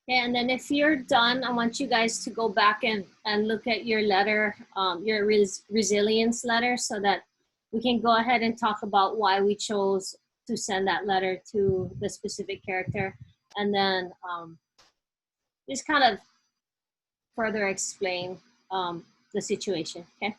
Okay, and then if you're done, I want you guys to go back and look at your letter, your resilience letter, so that we can go ahead and talk about why we chose to send that letter to the specific character, and then just kind of further explain the situation, okay?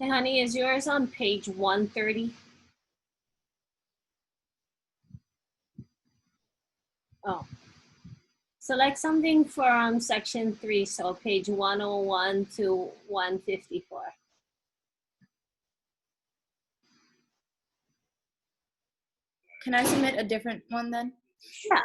Okay, honey, is yours on page 130? Oh, select something from section 3, so page 101 to 154. Can I submit a different one then? Yeah.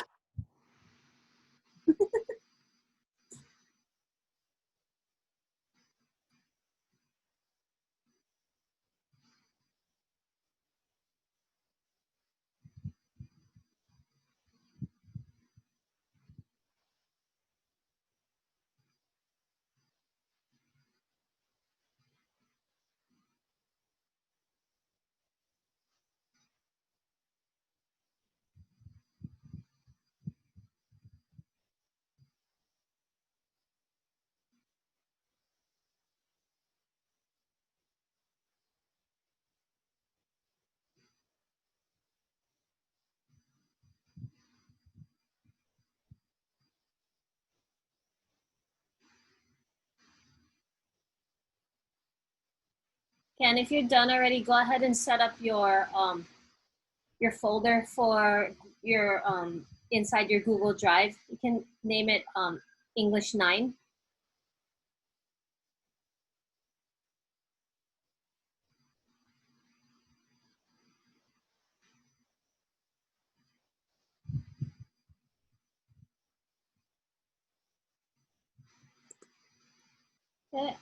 Okay, and if you're done already, go ahead and set up your folder for your inside your Google Drive. You can name it English 9. Okay.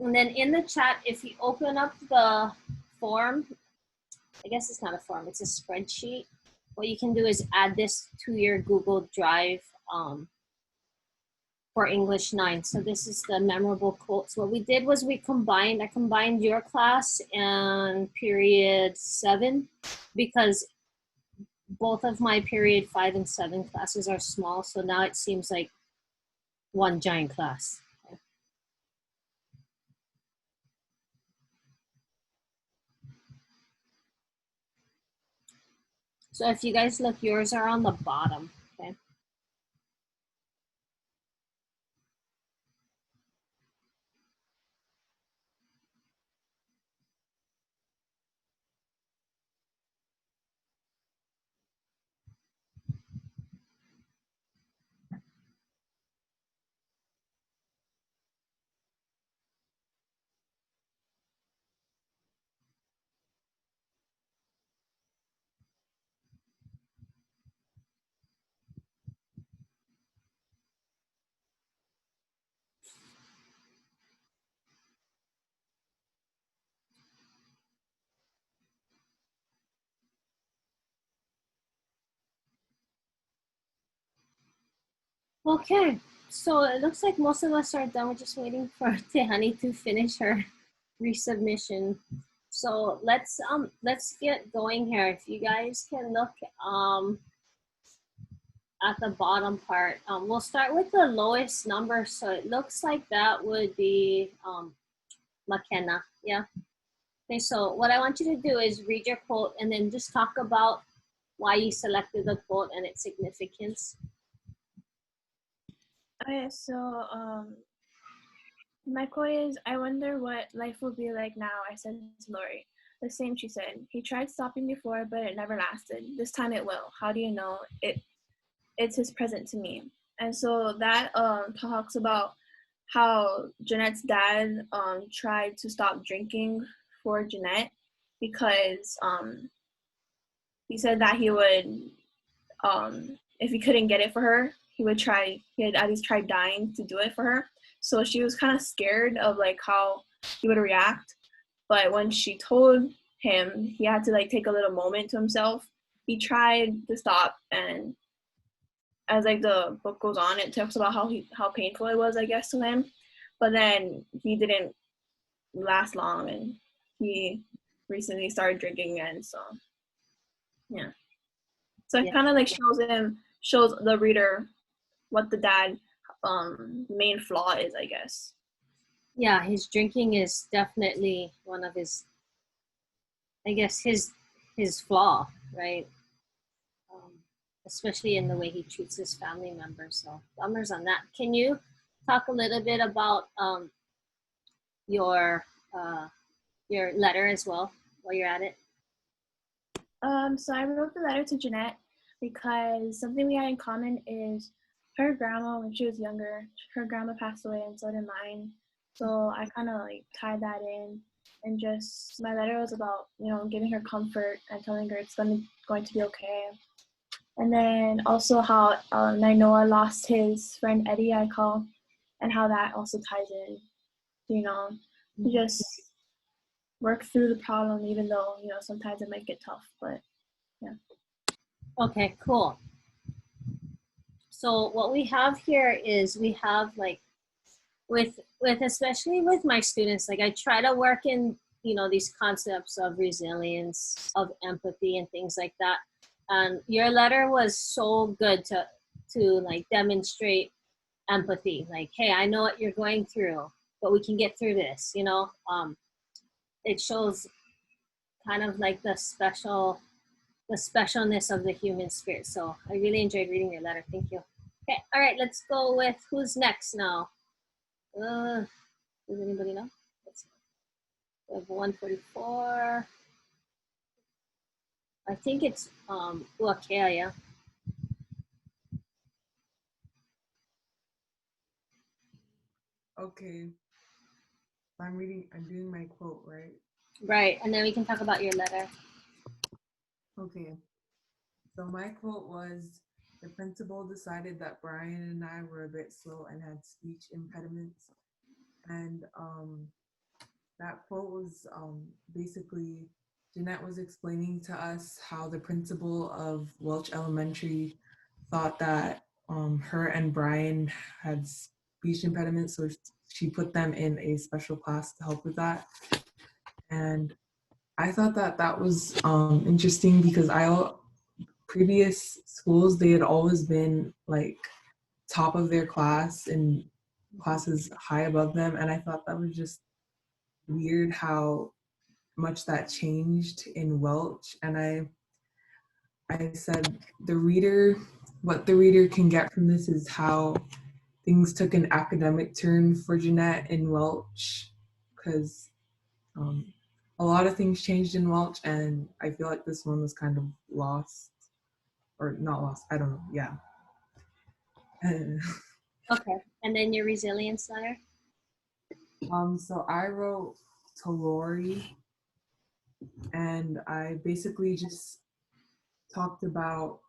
And then in the chat, if you open up the form, I guess it's not a form, it's a spreadsheet. What you can do is add this to your Google Drive for English 9. So this is the memorable quotes. What we did was I combined your class and period 7 because both of my period 5 and 7 classes are small. So now it seems like one giant class. So if you guys look, yours are on the bottom, okay? Okay, so it looks like most of us are done. We're just waiting for Tehani to finish her resubmission. So let's get going here. If you guys can look at the bottom part, we'll start with the lowest number. So it looks like that would be McKenna. Yeah. Okay, so what I want you to do is read your quote and then just talk about why you selected the quote and its significance. Okay, so my quote is, I wonder what life will be like now, I said to Lori. The same, she said. He tried stopping before, but it never lasted. This time it will. How do you know? It's his present to me. And so that talks about how Jeanette's dad tried to stop drinking for Jeanette because he said that he would, if he couldn't get it for her, he had at least tried dying to do it for her. So she was kind of scared of like how he would react. But when she told him, he had to like take a little moment to himself. He tried to stop, and as like the book goes on, it talks about how painful it was, I guess, to him. But then he didn't last long, and he recently started drinking again. So yeah, so it Yeah. kind of like shows the reader what the dad main flaw is, I guess. Yeah, his drinking is definitely one of his, I guess, his flaw, right? Um, Especially in the way he treats his family members. So bummers on that. Can you talk a little bit about your uh, your letter as well while you're at it? So I wrote the letter to Jeanette because something we had in common is her grandma, when she was younger, her grandma passed away and so did mine. So I kind of like tied that in, and just my letter was about, giving her comfort and telling her it's going to be okay. And then also how Nainoa lost his friend Eddie, I call, and how that also ties in, to just work through the problem, even though, sometimes it might get tough, but yeah. Okay, cool. So what we have here is we have like with especially with my students, like I try to work in these concepts of resilience, of empathy, and things like that. And your letter was so good to like demonstrate empathy. Like, hey, I know what you're going through, but we can get through this. It shows kind of like the specialness of the human spirit. So I really enjoyed reading your letter. Thank you. Okay, all right, let's go with who's next now. Does anybody know? Let's see. We have 144. I think it's Uakea, yeah. Okay. I'm doing my quote, right? Right, and then we can talk about your letter. Okay. So my quote was, the principal decided that Brian and I were a bit slow and had speech impediments. And that quote was basically, Jeanette was explaining to us how the principal of Welch Elementary thought that her and Brian had speech impediments, so she put them in a special class to help with that. And I thought that that was interesting because previous schools, they had always been like top of their class and classes high above them, and I thought that was just weird how much that changed in Welch. And I said what the reader can get from this is how things took an academic turn for Jeanette in Welch, because a lot of things changed in Welch, and I feel like this one was kind of lost, or not lost, I don't know, yeah. Okay, and then your resilience letter. So I wrote to Lori, and I basically just talked about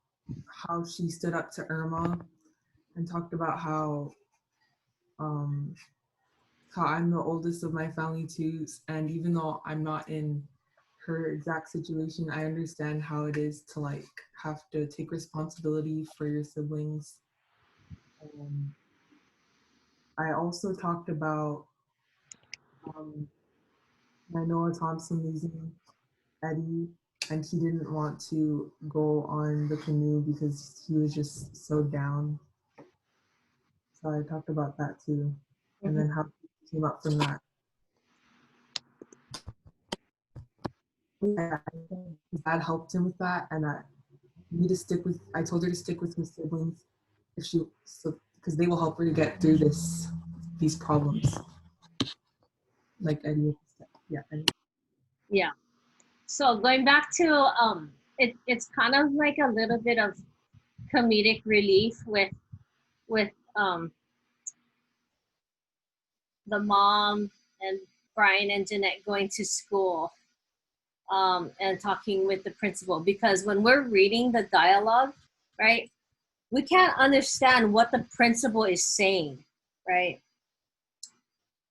how she stood up to Irma, and talked about um, how I'm the oldest of my family too, and even though I'm not in her exact situation, I understand how it is to like have to take responsibility for your siblings. Um, I also talked about um, Noah Thompson losing Eddie, and he didn't want to go on the canoe because he was just so down. So I talked about that too, and then how he came up from that. Yeah, I think his dad helped him with that, and I need to stick with. I told her to stick with her siblings if she so because they will help her to get through these problems. Like Eddie, yeah. Eddie. Yeah. So going back to it's kind of like a little bit of comedic relief with the mom and Brian and Jeanette going to school and talking with the principal, because when we're reading the dialogue, right, we can't understand what the principal is saying, right?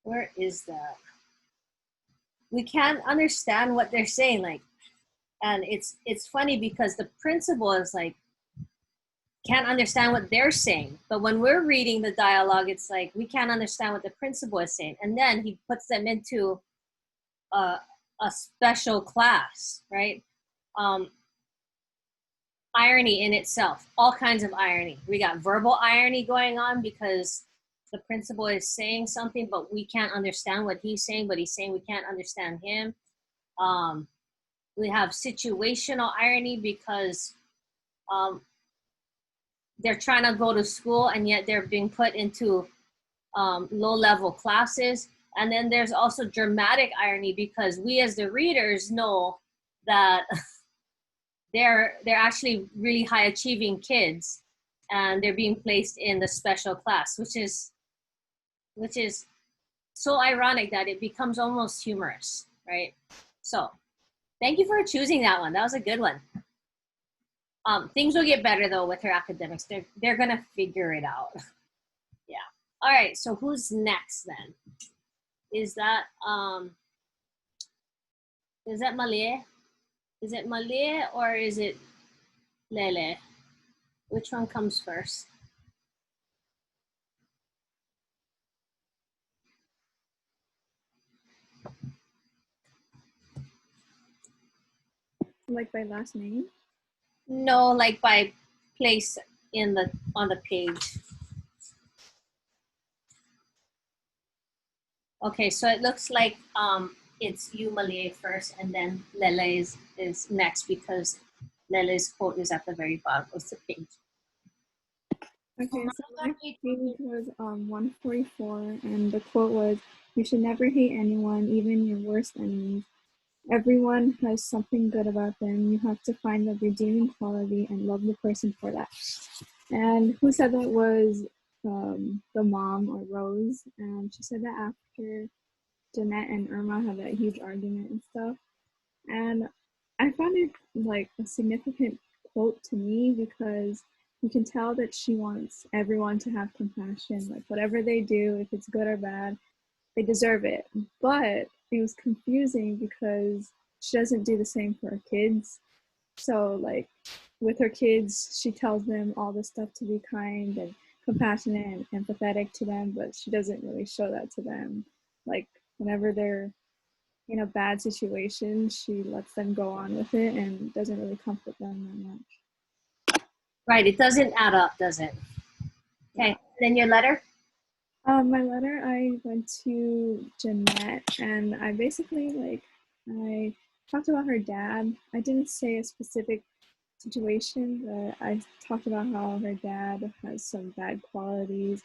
Where is that? We can't understand what they're saying, like, and it's funny because the principal is like can't understand what they're saying, but when we're reading the dialogue, it's like we can't understand what the principal is saying, and then he puts them into a, a special class, right? um, Irony in itself, all kinds of irony. We got verbal irony going on because the principal is saying something, but we can't understand what he's saying, but he's saying we can't understand him. um, we have situational irony because um, they're trying to go to school and yet they're being put into low-level classes. And then there's also dramatic irony because we as the readers know that they're actually really high achieving kids and they're being placed in the special class, which is so ironic that it becomes almost humorous, right? So thank you for choosing that one. That was a good one. Things will get better though with her academics. They're gonna figure it out. Yeah. All right. So who's next then? Is that Malie? Is it Malie or is it Lele? Which one comes first? Like by last name? No, like by place on the page. Okay, so it looks like it's you, Malie, first, and then Lele is next because Lele's quote is at the very bottom of the page. Okay, so my page was 144, and the quote was, "You should never hate anyone, even your worst enemies. Everyone has something good about them. You have to find the redeeming quality and love the person for that." And who said that was the mom, or Rose, and she said that after Jeanette and Irma had that huge argument and stuff. And I found it like a significant quote to me because you can tell that she wants everyone to have compassion. Like whatever they do, if it's good or bad, they deserve it. But it was confusing because she doesn't do the same for her kids. So like with her kids, she tells them all this stuff to be kind and compassionate and empathetic to them, but she doesn't really show that to them. Like whenever they're in a bad situation, she lets them go on with it and doesn't really comfort them that much. Right, it doesn't add up, does it? Okay, then your letter? My letter, I went to Jeanette, and I basically I talked about her dad. I didn't say a specific situation, but I talked about how her dad has some bad qualities,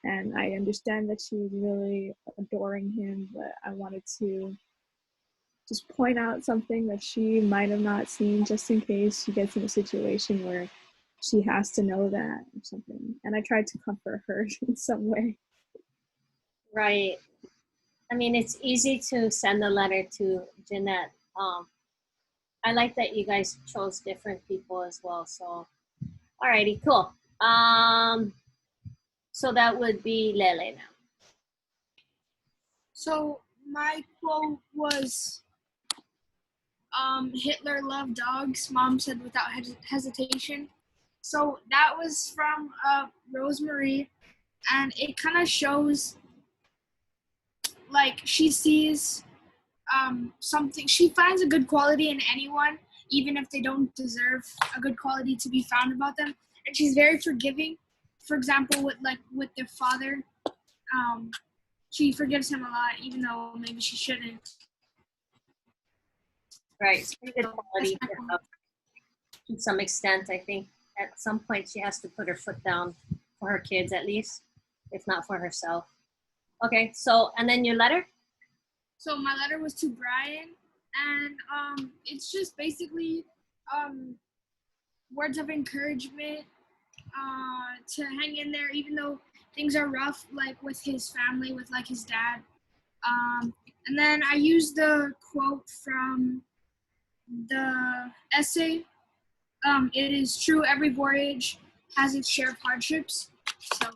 and I understand that she was really adoring him, but I wanted to just point out something that she might have not seen just in case she gets in a situation where she has to know that or something. And I tried to comfort her in some way. Right. I mean, it's easy to send a letter to Jeanette. I like that you guys chose different people as well. So, alrighty, cool. So that would be Lele now. So my quote was, Hitler loved dogs, Mom said without hesitation. So that was from Rosemary, and it kind of shows like she sees something. She finds a good quality in anyone, even if they don't deserve a good quality to be found about them. And she's very forgiving. For example, with their father, she forgives him a lot, even though maybe she shouldn't. Right. It's pretty good So quality that's my to some extent. I think at some point she has to put her foot down for her kids at least, if not for herself. Okay, so, and then your letter? So my letter was to Brian, and it's just basically words of encouragement to hang in there, even though things are rough, like with his family, with like his dad. And then I used the quote from the essay. It is true, every voyage has its share of hardships. So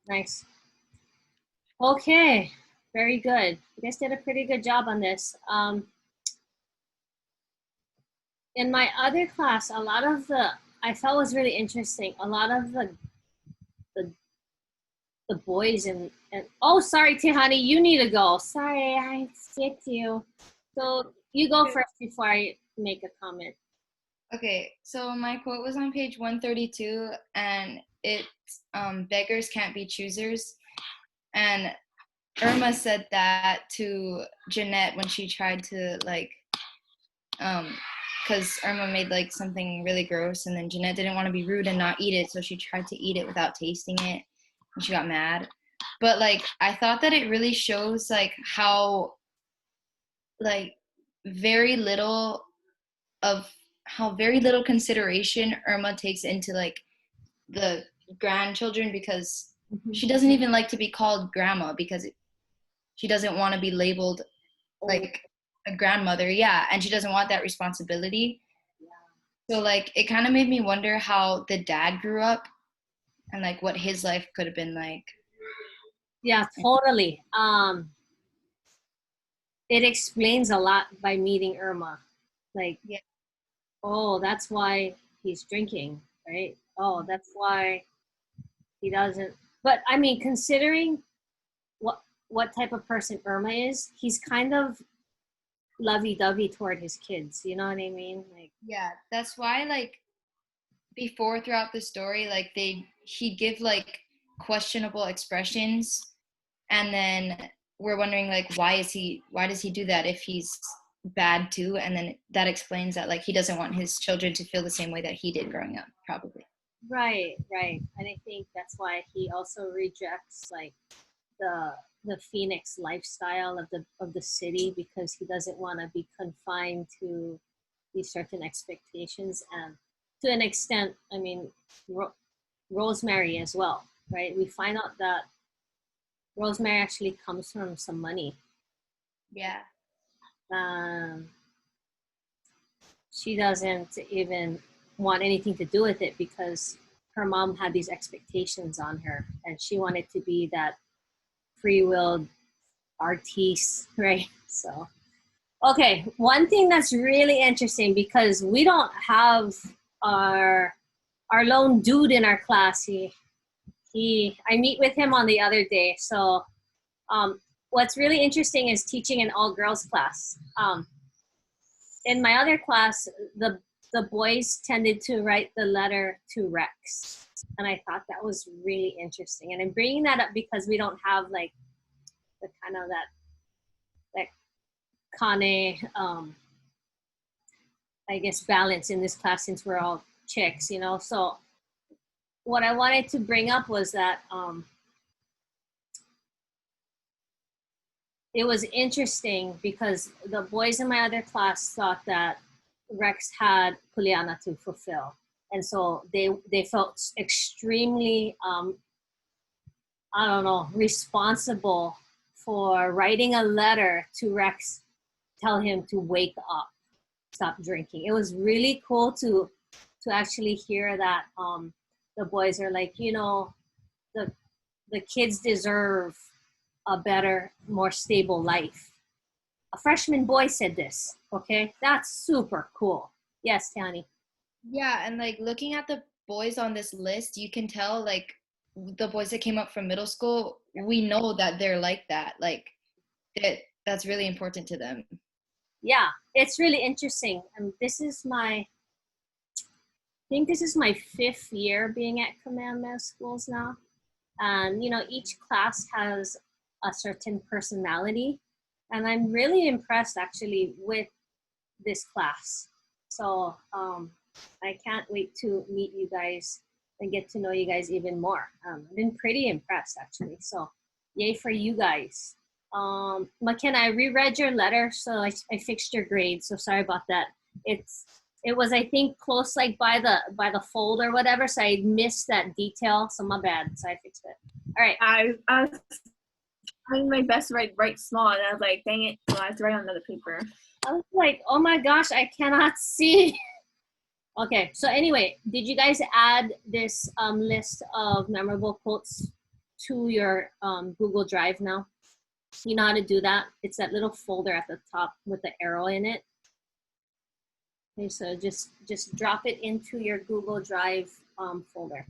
Nice. Okay, very good. You guys did a pretty good job on this. In my other class, I felt was really interesting. A lot of the, the boys and oh, sorry, Tihani, you need to go. Sorry, I skipped you. So you go first before I make a comment. Okay, so my quote was on page 132, and it's beggars can't be choosers. And Irma said that to Jeanette when she tried to because Irma made like something really gross, and then Jeanette didn't want to be rude and not eat it, so she tried to eat it without tasting it, and she got mad. But like I thought that it really shows like how like very little of how very little consideration Irma takes into like the grandchildren, because she doesn't even like to be called grandma because she doesn't want to be labeled like a grandmother. Yeah, and she doesn't want that responsibility. So like it kind of made me wonder how the dad grew up and like what his life could have been like. Yeah, totally. It explains a lot by meeting Irma. Like, Yeah. oh, that's why he's drinking, right? Oh, that's why he doesn't. But I mean, considering what type of person Irma is, he's kind of lovey-dovey toward his kids. You know what I mean? Like, Yeah, that's why like before throughout the story like he'd give like questionable expressions, and then we're wondering like why does he do that if he's bad too, and then that explains that like he doesn't want his children to feel the same way that he did growing up probably. right. And I think that's why he also rejects like the Phoenix lifestyle of the city, because he doesn't want to be confined to these certain expectations, and to an extent, I mean, Rosemary as well, right? We find out that Rosemary actually comes from some money. Yeah. Um, she doesn't even want anything to do with it because her mom had these expectations on her, and she wanted to be that free-willed artiste, right? So, okay, one thing that's really interesting, because we don't have our lone dude in our class. I meet with him on the other day. So what's really interesting is teaching an all-girls class. In my other class, the boys tended to write the letter to Rex, and I thought that was really interesting. And I'm bringing that up because we don't have like the kind of that Kane, I guess, balance in this class, since we're all chicks, you know. So what I wanted to bring up was that it was interesting because the boys in my other class thought that Rex had Kuleana to fulfill. And so they felt extremely, I don't know, responsible for writing a letter to Rex, tell him to wake up, stop drinking. It was really cool to actually hear that the boys are like, you know, the kids deserve a better, more stable life. A freshman boy said this, okay? That's super cool. Yes, Tani. Yeah, and like looking at the boys on this list, you can tell like the boys that came up from middle school, we know that they're like that. Like that's really important to them. Yeah, it's really interesting. I think this is my 5th year being at Kamehameha schools now. And, each class has a certain personality. And I'm really impressed actually with this class. So I can't wait to meet you guys and get to know you guys even more. I've been pretty impressed actually. So yay for you guys. McKenna, I reread your letter, so I fixed your grade. So sorry about that. It was, I think, close like by the fold or whatever. So I missed that detail. So my bad. So I fixed it. All right. I was trying my best to write small, and I was like, dang it, so I have to write on another paper. I was like, oh my gosh, I cannot see. Okay, so anyway, did you guys add this list of memorable quotes to your Google Drive now? You know how to do that? It's that little folder at the top with the arrow in it. Okay, so just drop it into your Google Drive folder.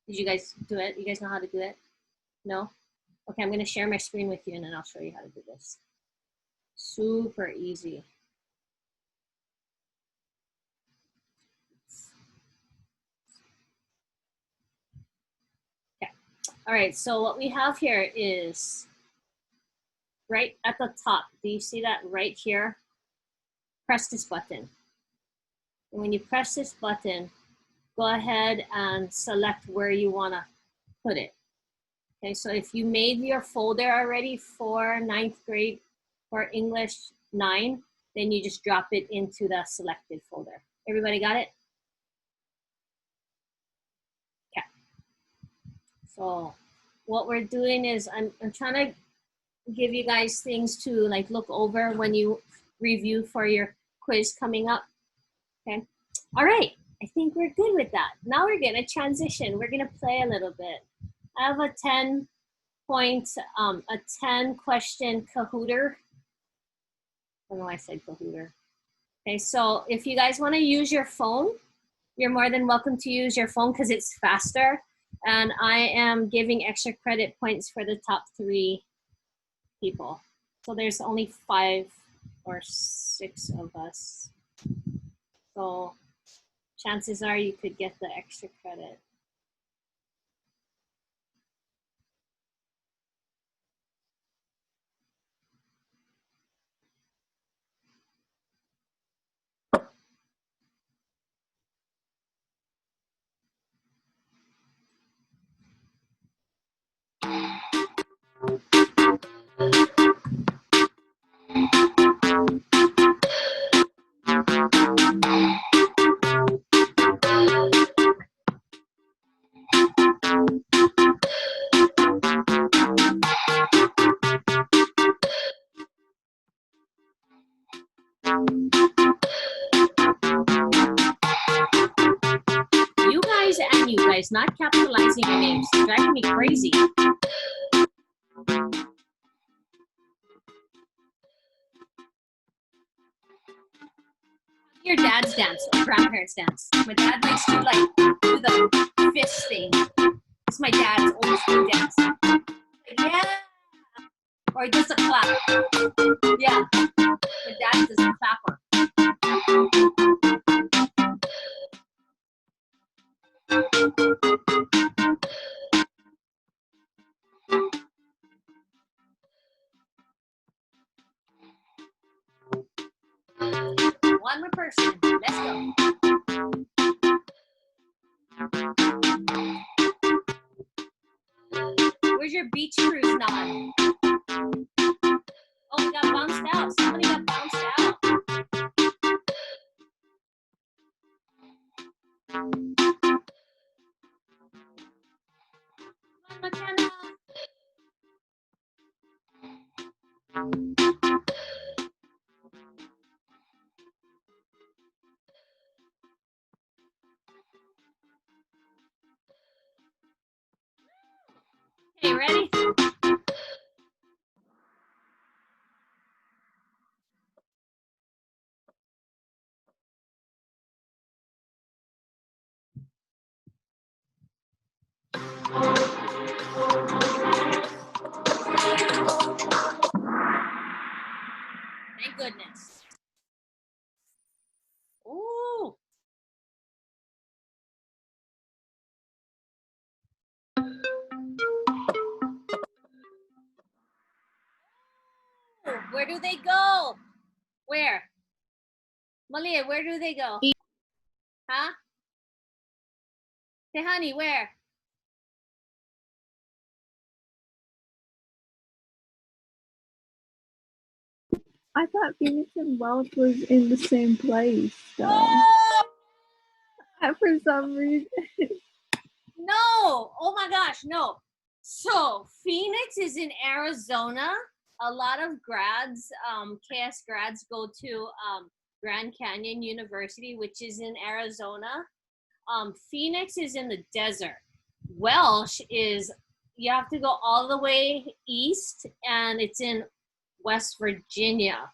Did you guys do it? You guys know how to do it? No? Okay, I'm gonna share my screen with you and then I'll show you how to do this. Super easy. Okay. All right, so what we have here is right at the top. Do you see that right here? Press this button. And when you press this button, go ahead and select where you want to put it. Okay, so if you made your folder already for 9th grade for English 9, then you just drop it into the selected folder. Everybody got it? Okay. So what we're doing is I'm trying to give you guys things to like look over when you review for your quiz coming up. Okay. All right. I think we're good with that. Now we're going to transition. We're going to play a little bit. I have a 10 question Kahooter. I don't know why I said Kahooter. Okay, so if you guys want to use your phone, you're more than welcome to use your phone because it's faster. And I am giving extra credit points for the top 3 people. So there's only 5 or 6 of us. So chances are you could get the extra credit. You guys not capitalizing your names. It's driving me crazy. Your dad's dance or grandparents dance. My dad likes to like do the fist thing. It's my dad's old school dance. Yeah. Or he does a clap. Yeah. My dad does a clapper. One more person. Let's go. Where's your beach cruise nod? Oh, we got bounced out. Somebody got bounced out. McKenna. Okay, ready? do they go? Where? Malia, where do they go? Huh? Hey, honey, where? I thought Phoenix and Welch was in the same place, though. Oh, For some reason. no. Oh my gosh, no. So Phoenix is in Arizona. A lot of grads, KS grads, go to Grand Canyon University, which is in Arizona. Phoenix is in the desert. Welsh is, you have to go all the way east, and it's in West Virginia.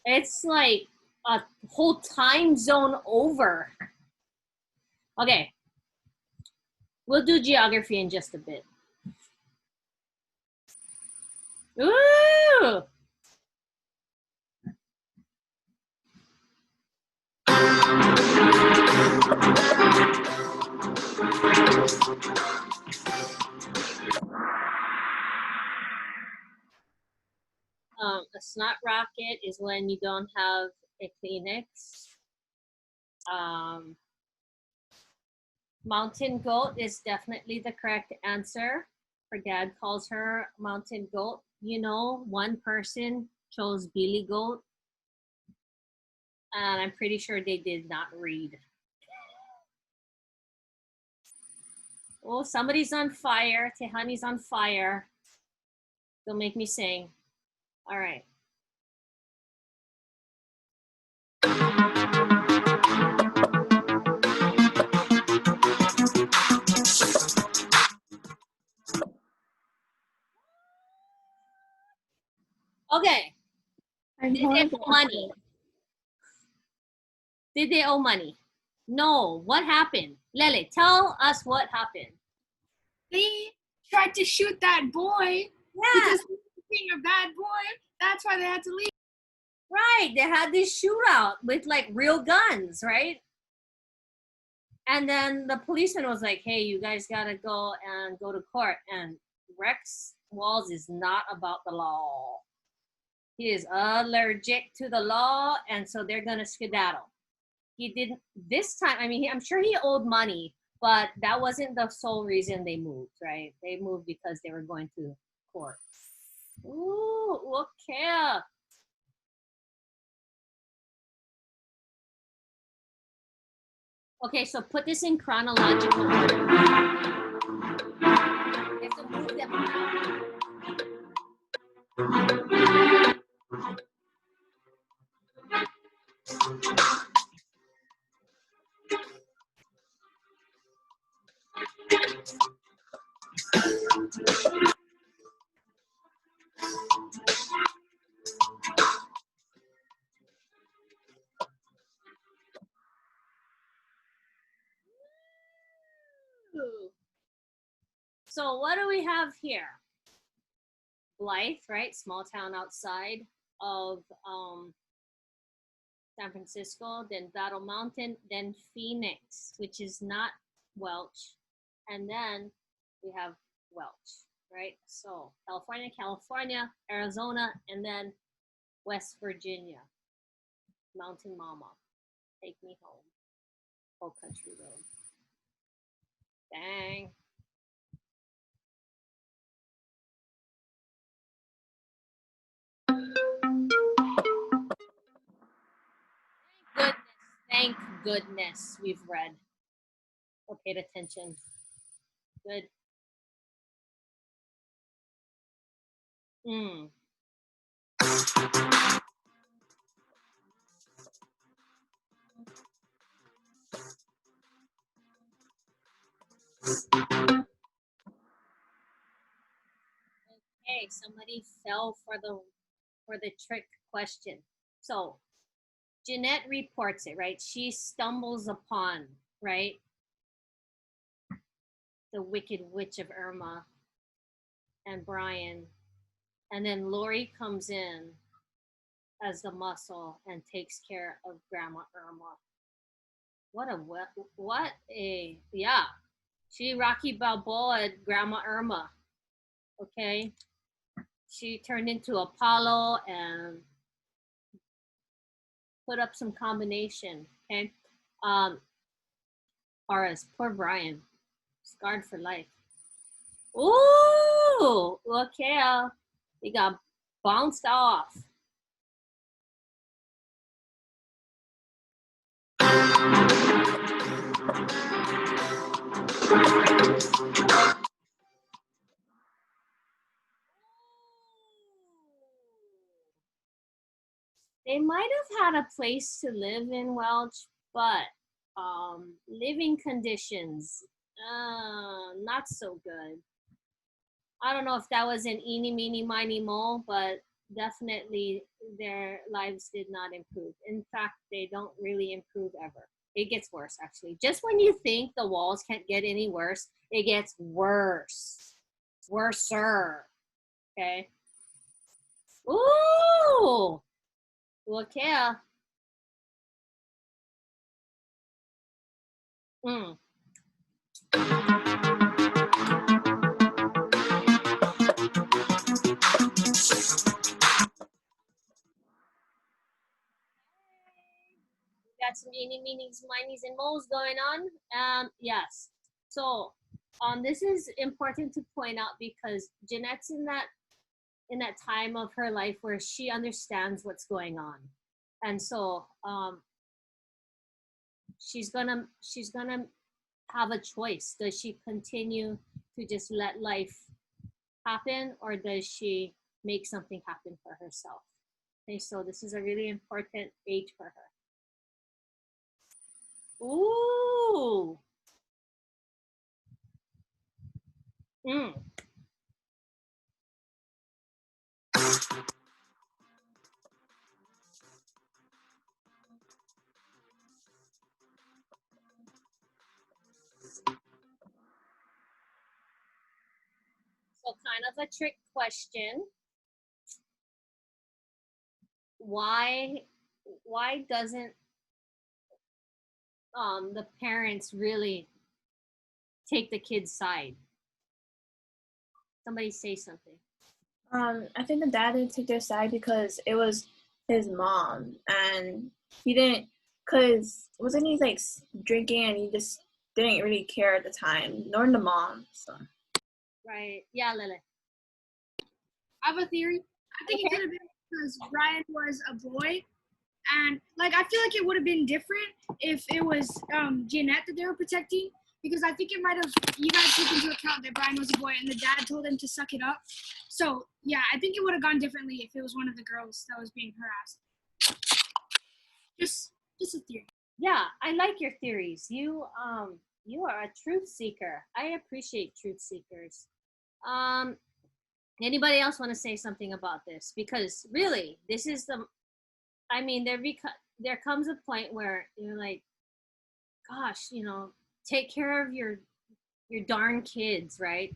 It's like a whole time zone over. Okay. We'll do geography in just a bit. Ooh! A snot rocket is when you don't have a Phoenix. Mountain goat is definitely the correct answer. Her dad calls her mountain goat. You know, one person chose Billy Goat, and I'm pretty sure they did not read. Oh, somebody's on fire. Tehani's on fire. Don't make me sing. All right. Okay. I'm Did they horrible. owe money? Did they owe money? No. What happened? Lele, tell us what happened. They tried to shoot that boy Yeah. because he was being a bad boy. That's why they had to leave. Right. They had this shootout with like real guns, right? And then the policeman was like, hey, you guys got to go to court. And Rex Walls is not about the law. He is allergic to the law. And so they're going to skedaddle. He didn't this time. I mean, I'm sure he owed money, but that wasn't the sole reason they moved, right? They moved because they were going to court. Ooh, okay. Okay, so put this in chronological order. You have to move them around. So what do we have here? Blythe, right? Small town outside of San Francisco, then Battle Mountain, then Phoenix, which is not Welch, and then we have Welch, right? So California, Arizona, and then West Virginia. Mountain Mama, take me home. Old Country Road. Dang. Thank goodness we've read or paid attention. Good. Okay, somebody fell for the trick question. So Jeanette reports it, right? She stumbles upon, right, the Wicked Witch of Irma and Brian. And then Lori comes in as the muscle and takes care of Grandma Irma. Yeah. She Rocky Balboa, Grandma Irma. Okay. she turned into Apollo and put up some combination. Okay. Horace, poor Brian, scarred for life. Ooh, okay. He got bounced off. They might have had a place to live in Welch, but living conditions, not so good. I don't know if that was an eeny, meeny, miny, mo, but definitely their lives did not improve. In fact, they don't really improve ever. It gets worse, actually. Just when you think the walls can't get any worse, it gets worse. Worser. Okay. Ooh. Okay. Mm. Got some eeny, meenies, minies, and moles going on. Yes. So, this is important to point out because Jeanette's in that time of her life where she understands what's going on, and so she's gonna have a choice. Does she continue to just let life happen, or does she make something happen for herself? Okay, so this is a really important age for her. Ooh. Mm. So kind of a trick question. Why doesn't the parents really take the kid's side? Somebody say something. I think the dad didn't take their side because it was his mom, and he didn't, cause wasn't he like drinking, and he just didn't really care at the time, nor the mom. So. Right. Yeah, Lily. I have a theory. I think it could have been because Brian was a boy, and like I feel like it would have been different if it was Jeanette that they were protecting, because I think it might have, you guys took into account that Brian was a boy and the dad told him to suck it up. So yeah, I think it would have gone differently if it was one of the girls that was being harassed. Just a theory. Yeah, I like your theories. You are a truth seeker. I appreciate truth seekers. Anybody else want to say something about this? Because really, this is I mean, there comes a point where you're like, gosh, take care of your darn kids, right?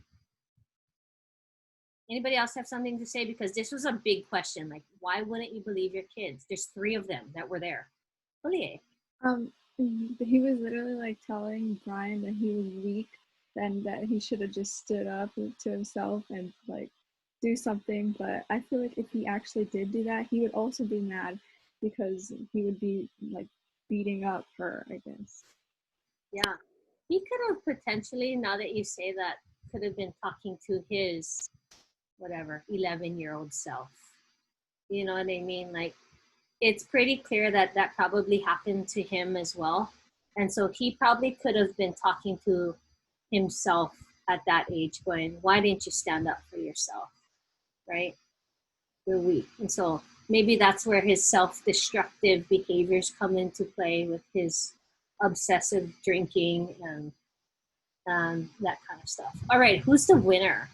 Anybody else have something to say? Because this was a big question. Like, why wouldn't you believe your kids? There's 3 of them that were there. Olivier. He was literally like telling Brian that he was weak and that he should have just stood up to himself and like do something. But I feel like if he actually did do that, he would also be mad because he would be like beating up her, I guess. Yeah. He could have potentially, now that you say that, could have been talking to his, whatever, 11-year-old self. You know what I mean? Like, it's pretty clear that that probably happened to him as well. And so he probably could have been talking to himself at that age going, why didn't you stand up for yourself? Right? You're weak. And so maybe that's where his self-destructive behaviors come into play with his obsessive drinking and that kind of stuff. All right, who's the winner?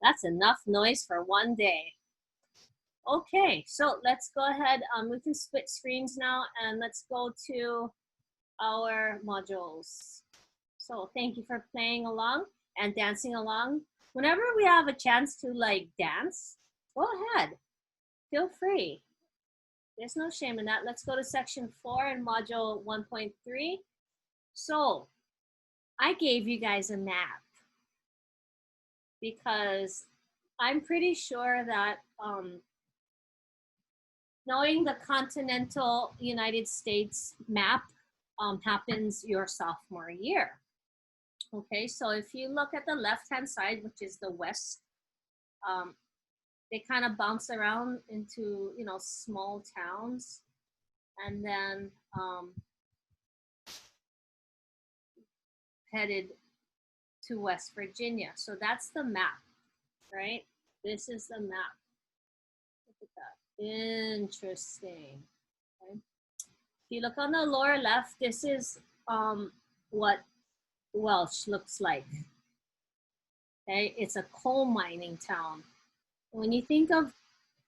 That's enough noise for one day. Okay, so let's go ahead. We can split screens now, and let's go to our modules. So thank you for playing along and dancing along. Whenever we have a chance to like dance, go ahead, feel free. There's no shame in that. Let's go to section 4 in module 1.3. So I gave you guys a map because I'm pretty sure that knowing the continental United States map happens your sophomore year. Okay, so if you look at the left-hand side, which is the west, they kind of bounce around into, you know, small towns, and then headed to West Virginia. So that's the map, right? This is the map. Look at that. Interesting. Okay. If you look on the lower left, this is what Welch looks like. Okay, it's a coal mining town. When you think of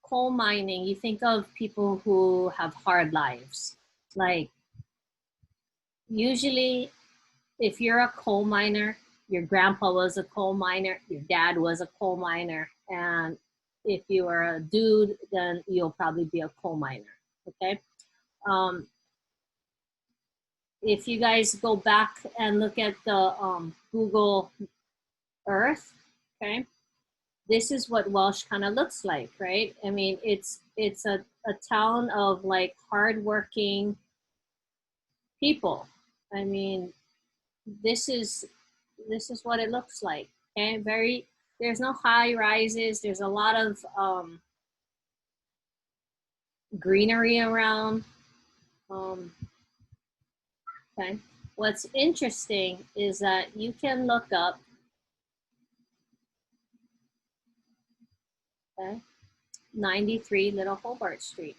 coal mining, you think of people who have hard lives. Like, usually, if you're a coal miner, your grandpa was a coal miner, your dad was a coal miner, and if you are a dude, then you'll probably be a coal miner, okay? If you guys go back and look at the Google Earth, okay? This is what Welch kind of looks like, right? I mean, it's a town of like hardworking people. I mean, this is what it looks like. Okay, there's no high rises. There's a lot of greenery around. Okay, what's interesting is that you can look up. Okay, 93 Little Hobart Street.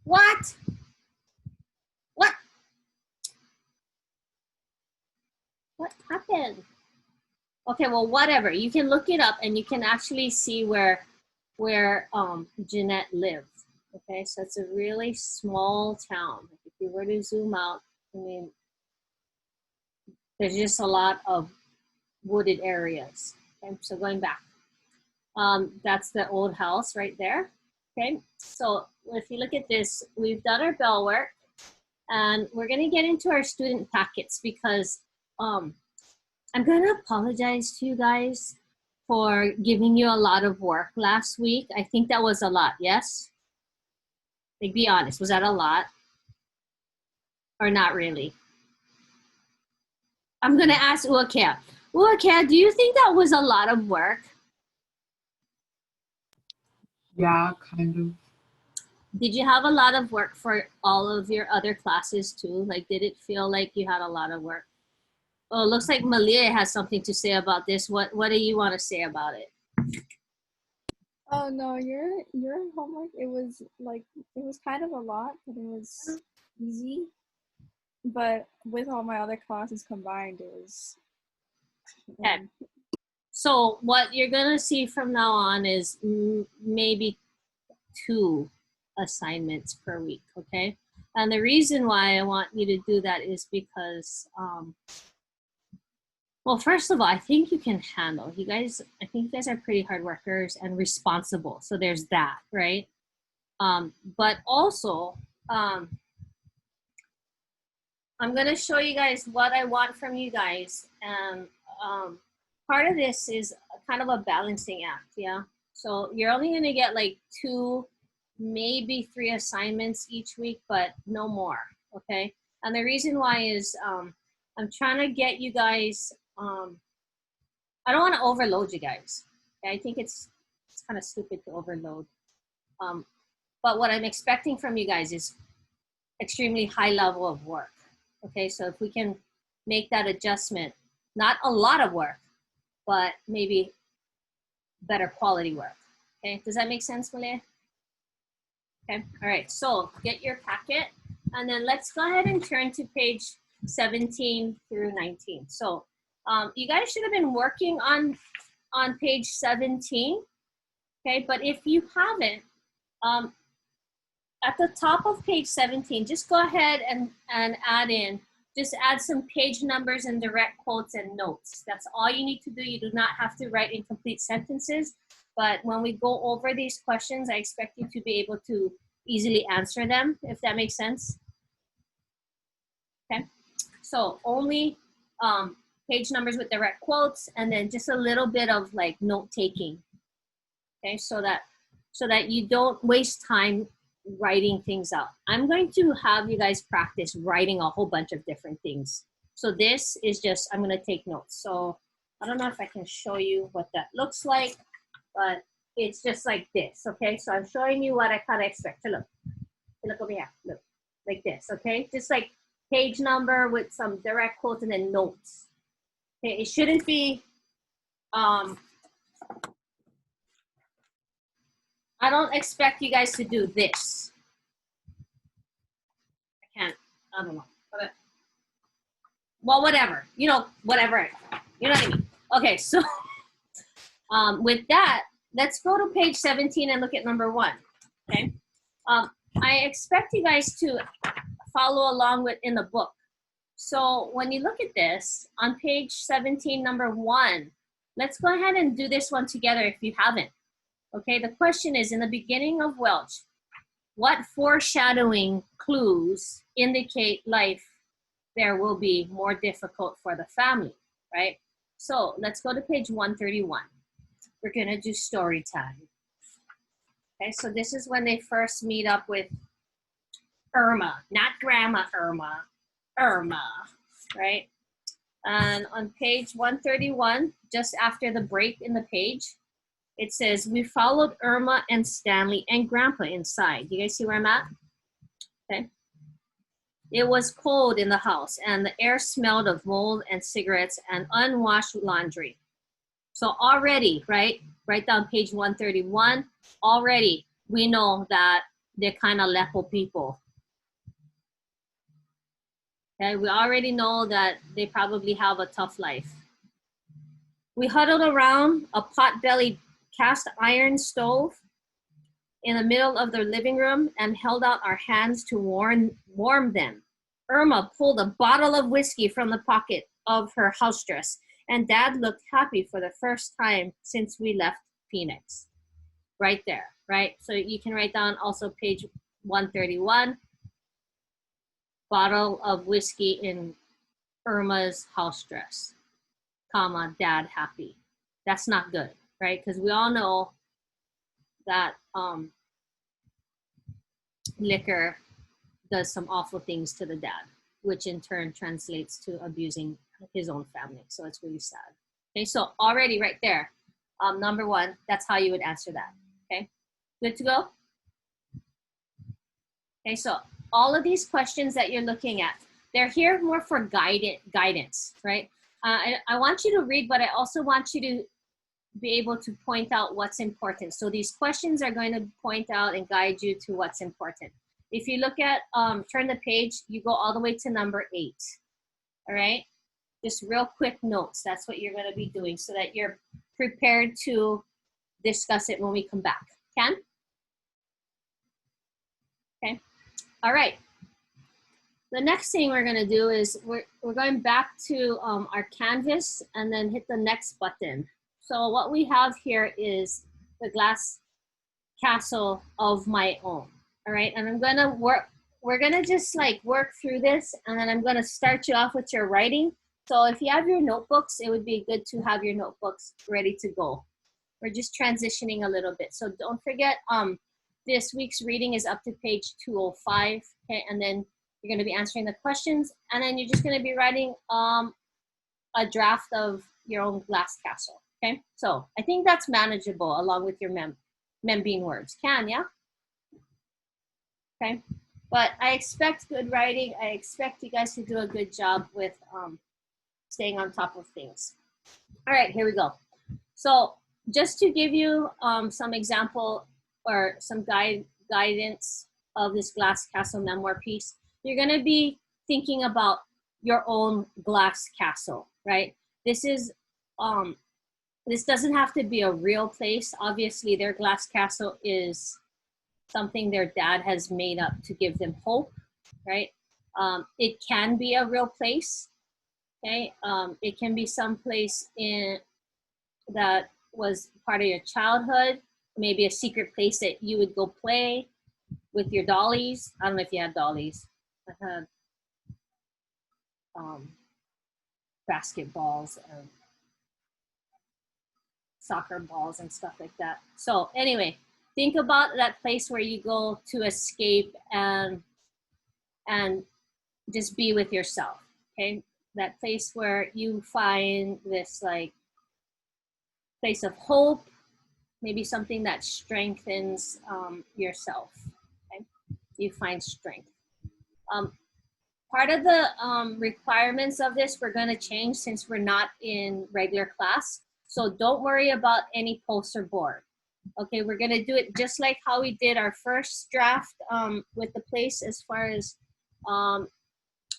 What? What? What happened? Okay, well, whatever. You can look it up and you can actually see where Jeanette lived. Okay, so it's a really small town. If you were to zoom out, I mean, there's just a lot of wooded areas. Okay, so going back, that's the old house right there. Okay, so if you look at this, we've done our bell work, and we're gonna get into our student packets because I'm gonna apologize to you guys for giving you a lot of work last week. I think that was a lot, yes? Like, be honest, was that a lot? Or not really? I'm gonna ask Uakia. Uakia, do you think that was a lot of work? Yeah, kind of. Did you have a lot of work for all of your other classes too? Like, did it feel like you had a lot of work? Oh, it looks like Malia has something to say about this. What do you want to say about it? Oh no, your homework, it was kind of a lot, but it was easy. But with all my other classes combined, it was Okay. So what you're gonna see from now on is maybe 2 assignments per week, okay? And the reason why I want you to do that is because, well, first of all, I think you can handle. I think you guys are pretty hard workers and responsible. So there's that, right? But also, I'm gonna show you guys what I want from you guys. And part of this is kind of a balancing act, yeah? So you're only gonna get like 2, maybe 3 assignments each week, but no more, okay? And the reason why is I'm trying to get you guys, I don't want to overload you guys. Okay? I think it's kind of stupid to overload. But what I'm expecting from you guys is extremely high level of work. Okay, so if we can make that adjustment, not a lot of work, but maybe better quality work. Okay, does that make sense, Malia? Okay, all right, so get your packet, and then let's go ahead and turn to page 17 through 19. So you guys should have been working on page 17, okay? But if you haven't, at the top of page 17, just go ahead and add in, just add some page numbers and direct quotes and notes. That's all you need to do. You do not have to write incomplete sentences, but when we go over these questions, I expect you to be able to easily answer them, if that makes sense. Okay, so only page numbers with direct quotes, and then just a little bit of like note taking. Okay, so that you don't waste time writing things out. I'm going to have you guys practice writing a whole bunch of different things. So this is just, I'm going to take notes. So I don't know if I can show you what that looks like, but it's just like this. Okay, so I'm showing you what I kind of expect. So look over here, look, like this. Okay, just like page number with some direct quotes and then notes. Okay, it shouldn't be, I don't expect you guys to do this. I can't, I don't know. Well, whatever, you know, whatever, you know what I mean? Okay, so with that, let's go to page 17 and look at number 1, okay? I expect you guys to follow along with in the book. So when you look at this, on page 17, number 1, let's go ahead and do this one together if you haven't. Okay, the question is, in the beginning of Welch, what foreshadowing clues indicate life there will be more difficult for the family, right? So let's go to page 131. We're gonna do story time. Okay, so this is when they first meet up with Irma, not Grandma Irma, Irma, right? And on page 131, just after the break in the page, it says, we followed Irma and Stanley and Grandpa inside. You guys see where I'm at? Okay. It was cold in the house and the air smelled of mold and cigarettes and unwashed laundry. So already, right? Write down page 131. Already, we know that they're kind of Lepo people. Okay, we already know that they probably have a tough life. We huddled around a pot-bellied cast iron stove in the middle of the living room and held out our hands to warm them. Irma pulled a bottle of whiskey from the pocket of her house dress, and Dad looked happy for the first time since we left Phoenix. Right there, right? So you can write down also page 131, bottle of whiskey in Irma's house dress, comma, Dad happy. That's not good, right? Because we all know that liquor does some awful things to the dad, which in turn translates to abusing his own family. So it's really sad. Okay, so already right there, number 1, that's how you would answer that. Okay, good to go? Okay, so all of these questions that you're looking at, they're here more for guidance, right? I want you to read, but I also want you to be able to point out what's important. So these questions are going to point out and guide you to what's important. If you look at, turn the page, you go all the way to number 8, all right? Just real quick notes, that's what you're gonna be doing so that you're prepared to discuss it when we come back. Ken? Okay, all right. The next thing we're gonna do is we're going back to our canvas and then hit the next button. So what we have here is the glass castle of my own, all right? And we're gonna just like work through this, and then I'm gonna start you off with your writing. So if you have your notebooks, it would be good to have your notebooks ready to go. We're just transitioning a little bit. So don't forget, this week's reading is up to page 205, okay? And then you're gonna be answering the questions, and then you're just gonna be writing a draft of your own glass castle, okay? So I think that's manageable along with your Membine words. Can, yeah? Okay, but I expect good writing. I expect you guys to do a good job with staying on top of things. All right, here we go. So just to give you some example or some guidance of this glass castle memoir piece, you're gonna be thinking about your own glass castle, right? This is, this doesn't have to be a real place. Obviously their glass castle is something their dad has made up to give them hope, right? It can be a real place, okay? It can be some place that was part of your childhood, maybe a secret place that you would go play with your dollies. I don't know if you had dollies. I had basketballs and soccer balls and stuff like that. So anyway, think about that place where you go to escape and just be with yourself, okay? That place where you find this like place of hope, maybe something that strengthens yourself, okay? You find strength. Part of the requirements of this, we're gonna change since we're not in regular class. So don't worry about any poster board. Okay, we're gonna do it just like how we did our first draft with the place, as far as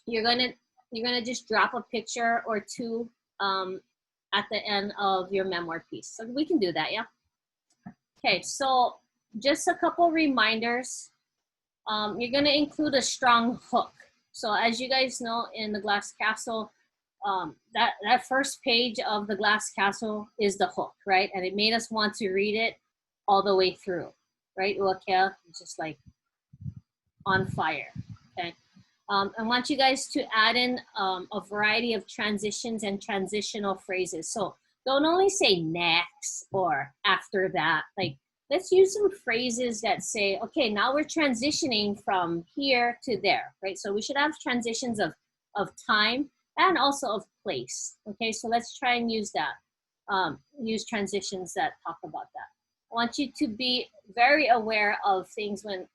you're gonna just drop a picture or two at the end of your memoir piece. So we can do that, yeah? Okay, so just a couple reminders. You're gonna include a strong hook. So as you guys know, in the Glass Castle, that first page of the Glass Castle is the hook, right? And it made us want to read it all the way through, right? Okay, just like on fire, okay? I want you guys to add in a variety of transitions and transitional phrases. So don't only say next or after that. Like, let's use some phrases that say, okay, now we're transitioning from here to there, right? So we should have transitions of time and also of place, okay? So let's try and use that, use transitions that talk about that. I want you to be very aware of things when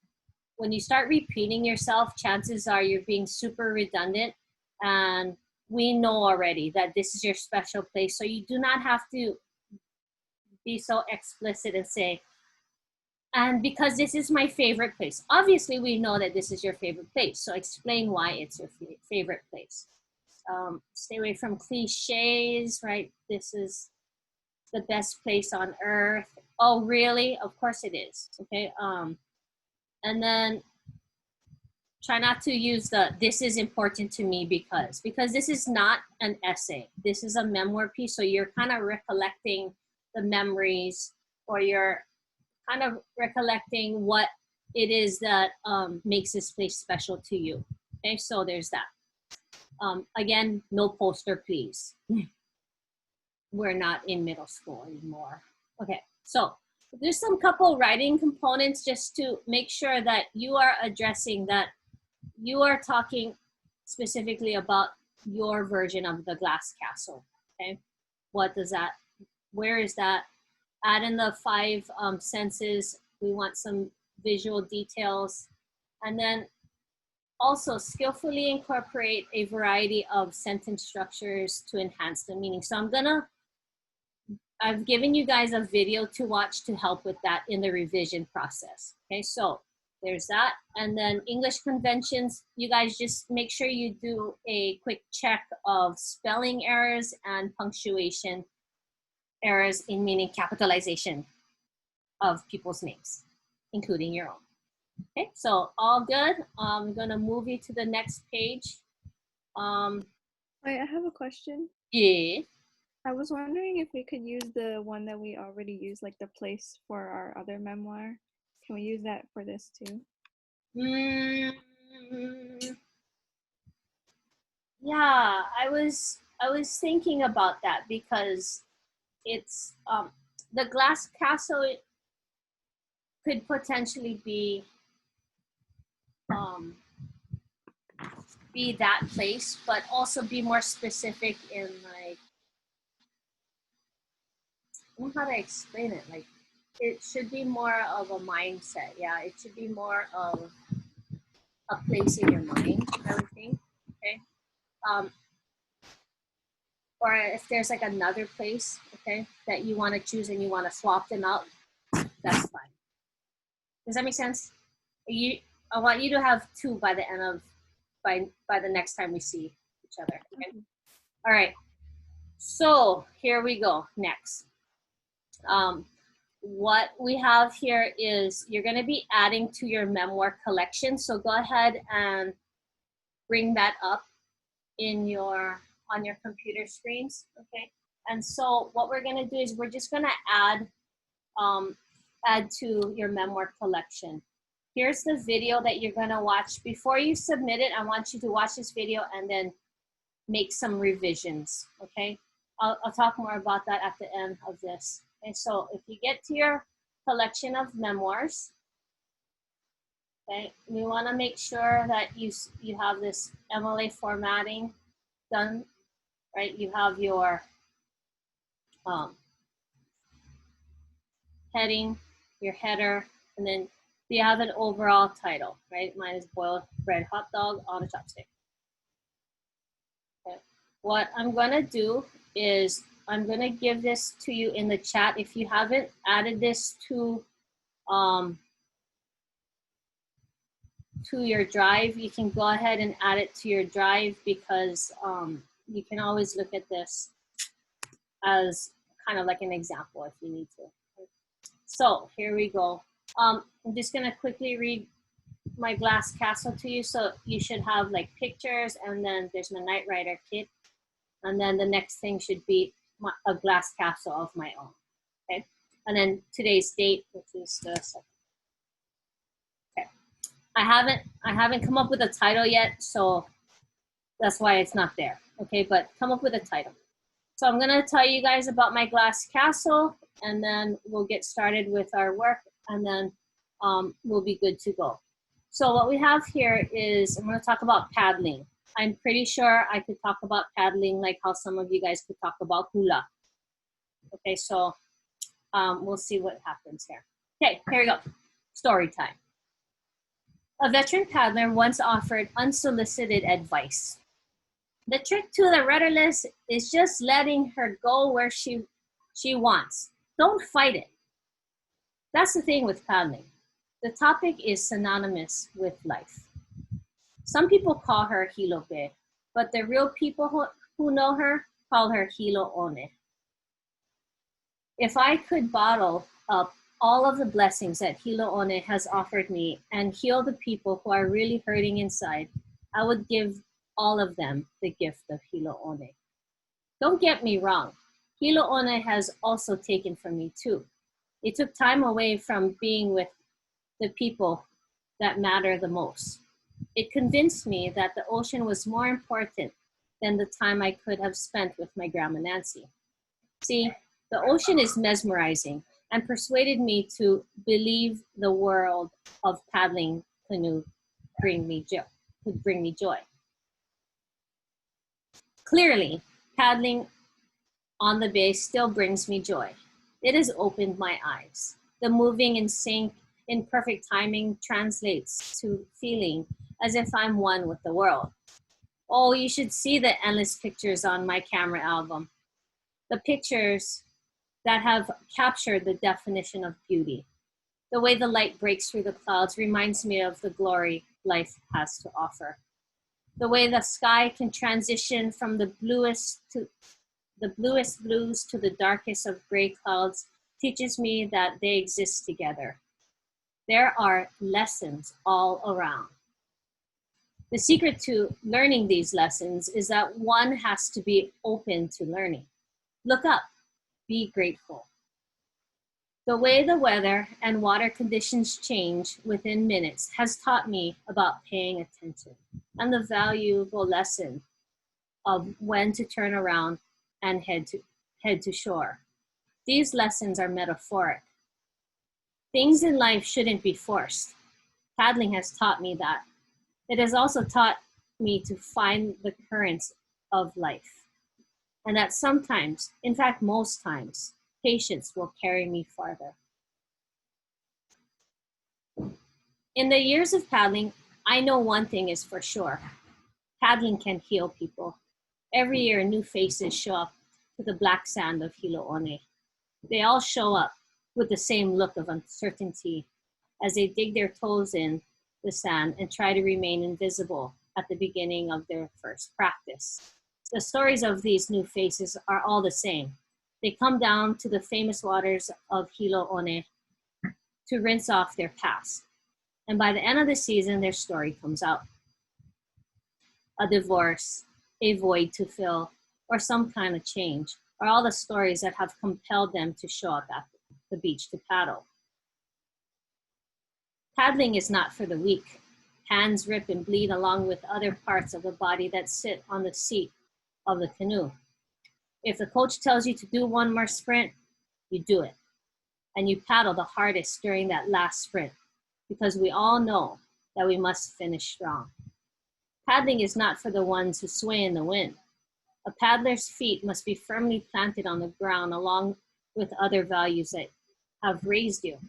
you start repeating yourself, chances are you're being super redundant, and we know already that this is your special place. So you do not have to be so explicit and say, and because this is my favorite place. Obviously, we know that this is your favorite place. So explain why it's your favorite place. Stay away from cliches, right? This is the best place on earth. Oh, really? Of course it is, okay? And then try not to use this is important to me because this is not an essay. This is a memoir piece. So you're kind of recollecting the memories, or you're kind of recollecting what it is that makes this place special to you. Okay, so there's that. Again, no poster, please. We're not in middle school anymore. Okay, so there's some couple writing components just to make sure that you are addressing that you are talking specifically about your version of the Glass Castle, okay? What does that, where is that? Add in the 5 senses. We want some visual details. And then also skillfully incorporate a variety of sentence structures to enhance the meaning. So I've given you guys a video to watch to help with that in the revision process. Okay, so there's that. And then English conventions, you guys just make sure you do a quick check of spelling errors and punctuation errors, in meaning capitalization of people's names, including your own. Okay, so all good. I'm gonna move you to the next page. Wait, I have a question. Yeah. I was wondering if we could use the one that we already used, like the place for our other memoir. Can we use that for this too? Yeah, I was thinking about that because it's the Glass Castle could potentially be that place, but also be more specific in like, I don't know how to explain it. Like, it should be more of a mindset. Yeah, it should be more of a place in your mind, I would think. Okay. Or if there's like another place, okay, that you want to choose and you want to swap them out, that's fine. Does that make sense? I want you to have 2 by the end of by the next time we see each other. Okay. All right. So here we go. Next. what we have here is you're going to be adding to your memoir collection. So go ahead and bring that up in your on your computer screens, okay? And so what we're going to do is we're just going to add to your memoir collection. Here's the video that you're going to watch. Before you submit it, I want you to watch this video and then make some revisions, okay? I'll talk more about that at the end of this. And so if you get to your collection of memoirs, okay, we want to make sure that you have this MLA formatting done, right? You have your heading, your header, and then you have an overall title, right? Mine is boiled bread hot dog on a chopstick. Okay. What I'm gonna do is I'm gonna give this to you in the chat. If you haven't added this to your drive, you can go ahead and add it to your drive, because you can always look at this as kind of like an example if you need to. So here we go. I'm just gonna quickly read my glass castle to you. So you should have like pictures, and then there's my Knight Rider kit. And then the next thing should be a glass castle of my own, okay? And then today's date, which is the 2nd. Okay. I haven't come up with a title yet, so that's why it's not there, okay? But come up with a title. So I'm gonna tell you guys about my glass castle, and then we'll get started with our work, and then we'll be good to go. So what we have here is, I'm gonna talk about paddling. I'm pretty sure I could talk about paddling like how some of you guys could talk about hula. Okay, so we'll see what happens here. Okay, here we go. Story time. A veteran paddler once offered unsolicited advice. The trick to the rudderless is just letting her go where she wants. Don't fight it. That's the thing with paddling. The topic is synonymous with life. Some people call her Hilo Be, but the real people who know her call her Hilo One. If I could bottle up all of the blessings that Hilo One has offered me and heal the people who are really hurting inside, I would give all of them the gift of Hilo One. Don't get me wrong, Hilo One has also taken from me too. It took time away from being with the people that matter the most. It convinced me that the ocean was more important than the time I could have spent with my Grandma Nancy. See, the ocean is mesmerizing and persuaded me to believe the world of paddling canoe would bring me joy. Clearly, paddling on the bay still brings me joy. It has opened my eyes. The moving in sync in perfect timing translates to feeling as if I'm one with the world. Oh, you should see the endless pictures on my camera album. The pictures that have captured the definition of beauty. The way the light breaks through the clouds reminds me of the glory life has to offer. The way the sky can transition from the bluest blues to the darkest of gray clouds teaches me that they exist together. There are lessons all around. The secret to learning these lessons is that one has to be open to learning. Look up, be grateful. The way the weather and water conditions change within minutes has taught me about paying attention and the valuable lesson of when to turn around and head to shore. These lessons are metaphoric. Things in life shouldn't be forced. Paddling has taught me that. It has also taught me to find the currents of life, and that sometimes, in fact most times, patience will carry me farther. In the years of paddling, I know one thing is for sure. Paddling can heal people. Every year, new faces show up to the black sand of Hilo One. They all show up with the same look of uncertainty as they dig their toes in the sand and try to remain invisible at the beginning of their first practice. The stories of these new faces are all the same. They come down to the famous waters of Hilo One to rinse off their past. And by the end of the season, their story comes out. A divorce, a void to fill, or some kind of change are all the stories that have compelled them to show up at the beach to paddle. Paddling is not for the weak. Hands rip and bleed along with other parts of the body that sit on the seat of the canoe. If the coach tells you to do one more sprint, you do it. And you paddle the hardest during that last sprint because we all know that we must finish strong. Paddling is not for the ones who sway in the wind. A paddler's feet must be firmly planted on the ground along with other values that have raised you.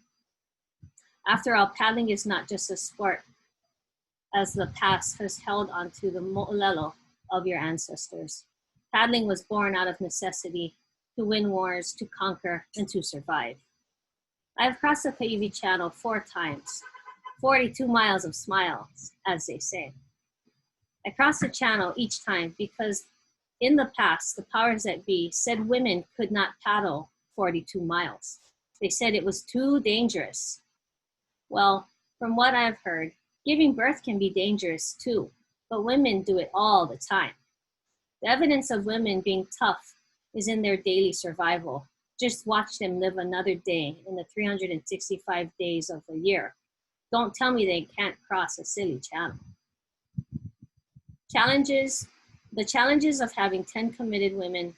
After all, paddling is not just a sport, as the past has held onto the mo'olelo of your ancestors. Paddling was born out of necessity to win wars, to conquer, and to survive. I have crossed the Kaiwi Channel 4 times, 42 miles of smiles, as they say. I crossed the channel each time because in the past, the powers that be said women could not paddle 42 miles. They said it was too dangerous. Well, from what I've heard, giving birth can be dangerous too, but women do it all the time. The evidence of women being tough is in their daily survival. Just watch them live another day in the 365 days of the year. Don't tell me they can't cross a silly channel. The challenges of having 10 committed women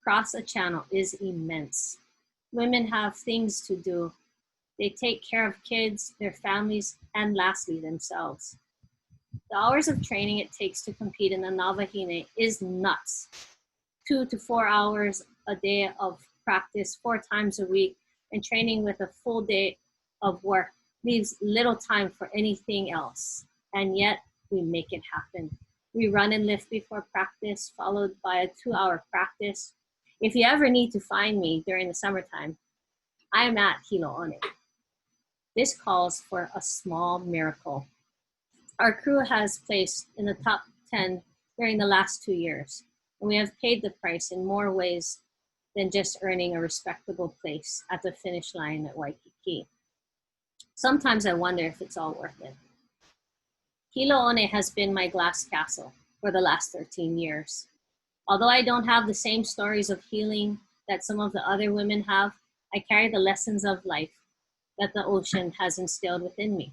cross a channel is immense. Women have things to do. They take care of kids, their families, and lastly, themselves. The hours of training it takes to compete in the Navahine is nuts. 2 to 4 hours a day of practice 4 times a week and training with a full day of work leaves little time for anything else. And yet we make it happen. We run and lift before practice, followed by a 2-hour practice. If you ever need to find me during the summertime, I'm at Hilo One. This calls for a small miracle. Our crew has placed in the top 10 during the last 2 years, and we have paid the price in more ways than just earning a respectable place at the finish line at Waikiki. Sometimes I wonder if it's all worth it. Hilo One has been my glass castle for the last 13 years. Although I don't have the same stories of healing that some of the other women have, I carry the lessons of life that the ocean has instilled within me.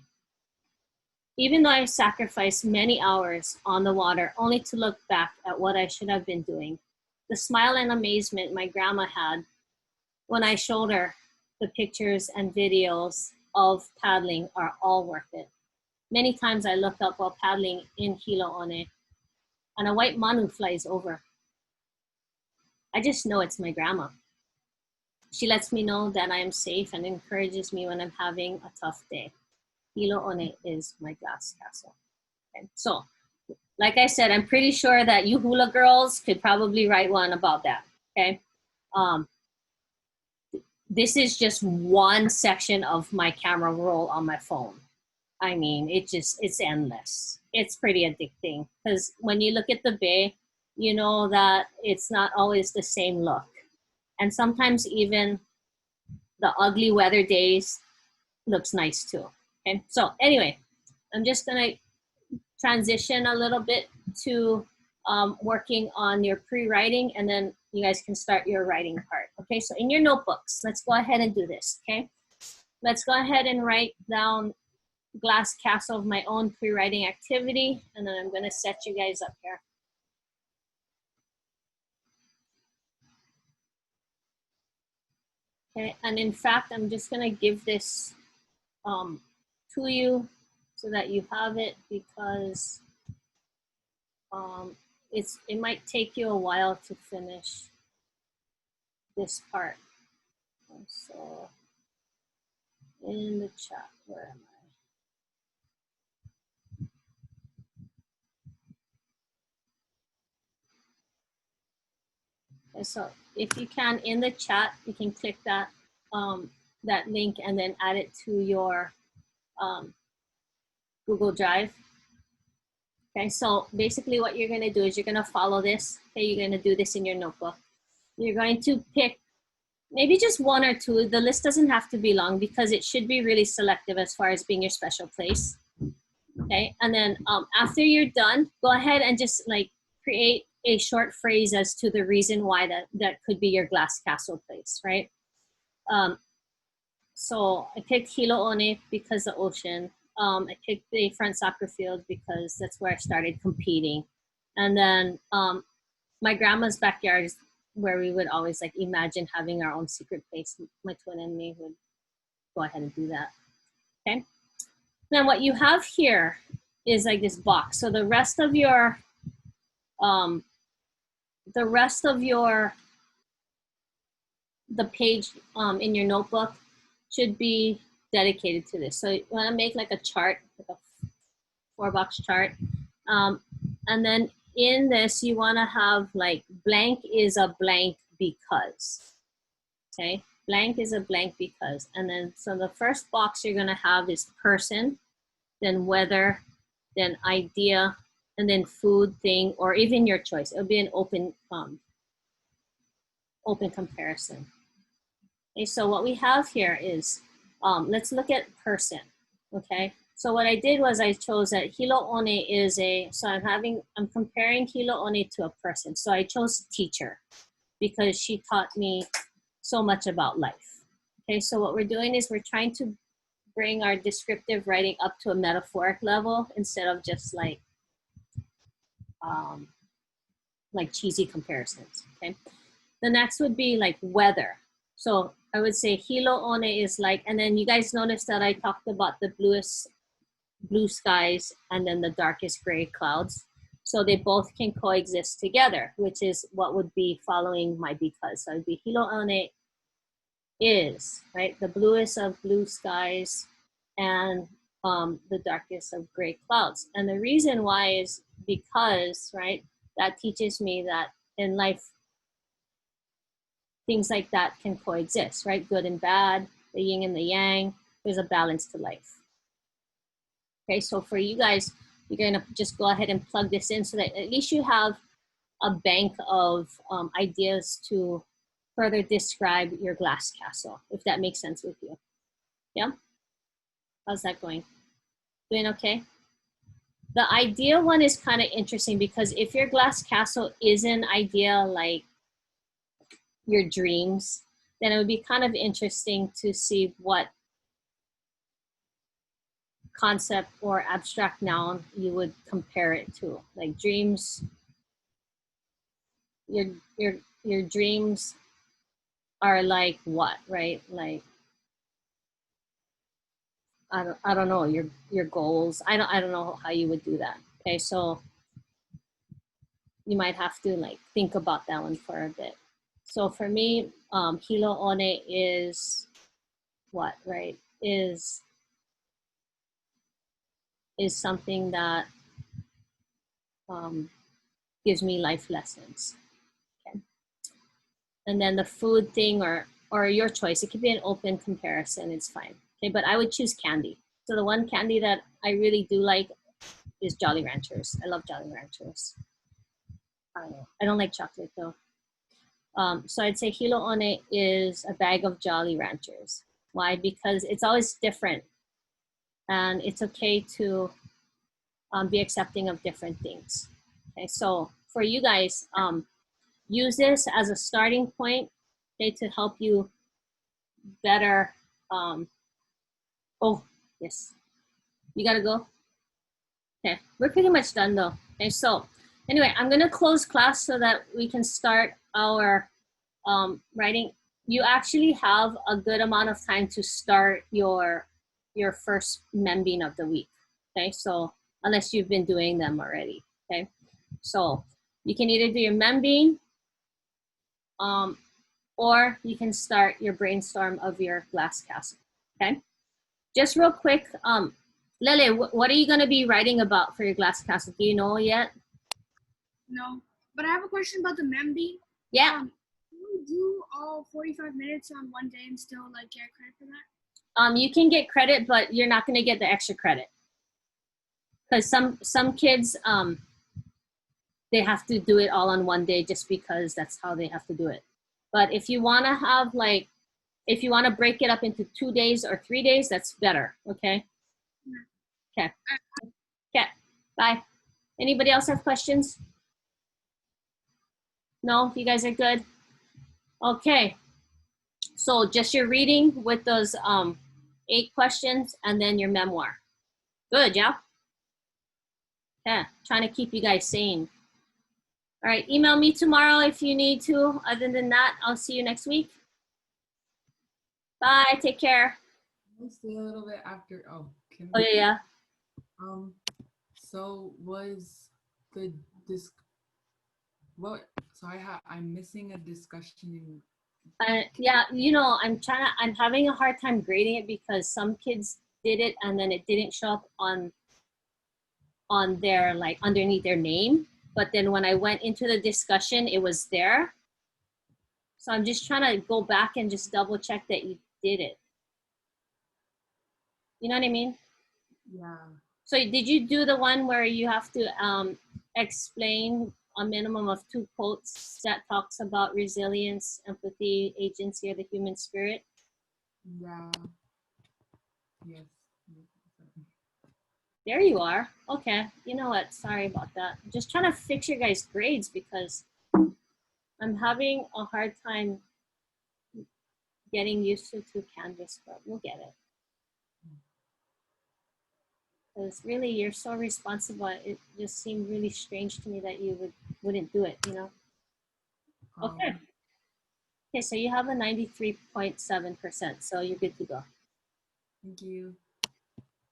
Even though I sacrificed many hours on the water only to look back at what I should have been doing, the smile and amazement my grandma had when I showed her the pictures and videos of paddling are all worth it. Many times I look up while paddling in Hilo One and a white manu flies over. I just know it's my grandma. She lets me know that I am safe and encourages me when I'm having a tough day. Hilo One is my glass castle. Okay. So, like I said, I'm pretty sure that you hula girls could probably write one about that. Okay. This is just one section of my camera roll on my phone. I mean, it's endless. It's pretty addicting because when you look at the bay, you know that it's not always the same look. And sometimes even the ugly weather days looks nice too. Okay, so anyway, I'm just gonna transition a little bit to working on your pre-writing, and then you guys can start your writing part. Okay, so in your notebooks, let's go ahead and do this, okay? Let's go ahead and write down glass castle of my own pre-writing activity, and then I'm gonna set you guys up here. Okay, and in fact, I'm just gonna give this to you so that you have it, because it might take you a while to finish this part. And so in the chat, where am I? Okay, so if you can, in the chat, you can click that that link and then add it to your Google Drive. Okay, so basically what you're gonna do is you're gonna follow this. Okay, you're gonna do this in your notebook. you're going to pick maybe just one or two. The list doesn't have to be long because it should be really selective as far as being your special place. Okay, and then after you're done, go ahead and just like create a short phrase as to the reason why that could be your glass castle place, right? So I picked Hilo One because the ocean. I picked the front soccer field because that's where I started competing. And then my grandma's backyard is where we would always like imagine having our own secret place. My twin and me would go ahead and do that. Okay. Now what you have here is like this box. So the rest of your the page in your notebook should be dedicated to this. So you want to make like a chart, like a 4-box chart. And then in this, you want to have like blank is a blank because. Okay, blank is a blank because. And then, so the first box you're going to have is person, then weather, then idea, and then food, thing, or even your choice. It'll be an open comparison. Okay, so what we have here is, let's look at person, okay? So what I did was I chose that Hilo One is so I'm comparing Hilo One to a person. So I chose teacher because she taught me so much about life. Okay, so what we're doing is we're trying to bring our descriptive writing up to a metaphoric level instead of just like cheesy comparisons, okay? The next would be like weather. So I would say Hilo One is like, and then you guys notice that I talked about the blue skies and then the darkest gray clouds. So they both can coexist together, which is what would be following my because. So it'd be Hilo One is, right? The bluest of blue skies and the darkest of gray clouds. And the reason why is because, right, that teaches me that in life, things like that can coexist, right? Good and bad, the yin and the yang, there's a balance to life. Okay, so for you guys, you're gonna just go ahead and plug this in so that at least you have a bank of ideas to further describe your glass castle, if that makes sense with you. Yeah? How's that going? Doing okay? The idea one is kind of interesting because if your glass castle is an idea like your dreams, then it would be kind of interesting to see what concept or abstract noun you would compare it to. Like dreams, your dreams are like what, right? Like I don't know, your goals. I don't know how you would do that. Okay, so you might have to like think about that one for a bit. So for me, Hilo One is what, right? Is something that gives me life lessons. Okay. And then the food thing or your choice, it could be an open comparison, it's fine. Okay, but I would choose candy. So the one candy that I really do like is Jolly Ranchers. I love Jolly Ranchers. I don't like chocolate though. So I'd say Hilo One is a bag of Jolly Ranchers. Why? Because it's always different. And it's okay to be accepting of different things. Okay, so for you guys, use this as a starting point, okay, to help you better. Oh, yes. You gotta go? Okay, we're pretty much done though. Okay, so anyway, I'm gonna close class so that we can start our writing. You actually have a good amount of time to start your first membing of the week. Okay, so unless you've been doing them already. Okay, so you can either do your membing or you can start your brainstorm of your glass castle. Okay, just real quick, Lele, what are you going to be writing about for your glass castle? Do you know yet? No, but I have a question about the memby. Yeah. Can you do all 45 minutes on one day and still like get credit for that? You can get credit, but you're not going to get the extra credit because some kids they have to do it all on one day just because that's how they have to do it. But if you want to have like, if you want to break it up into 2 days or 3 days, that's better. Okay. Okay. Okay. Bye. Anybody else have questions? No, you guys are good. Okay. So just your reading with those 8 questions and then your memoir. Good, yeah? Yeah, trying to keep you guys sane. All right, email me tomorrow if you need to. Other than that, I'll see you next week. Bye, take care. We'll stay a little bit after. Oh, can Oh, yeah. So was the disc what? So I'm missing a discussion. Yeah, you know, I'm having a hard time grading it because some kids did it and then it didn't show up on their, like, underneath their name. But then when I went into the discussion, it was there. So I'm just trying to go back and just double check that you did it. You know what I mean? Yeah. So did you do the one where you have to explain a minimum of 2 quotes that talks about resilience, empathy, agency, or the human spirit? Yeah. Yes. There you are. Okay. You know what? Sorry about that. I'm just trying to fix your guys' grades because I'm having a hard time getting used to Canvas, but we'll get it. Because really, you're so responsible. It just seemed really strange to me that you wouldn't do it, you know? Okay. Okay, so you have a 93.7%, so you're good to go. Thank you.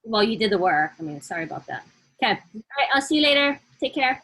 Well, you did the work. I mean, sorry about that. Okay. All right, I'll see you later. Take care.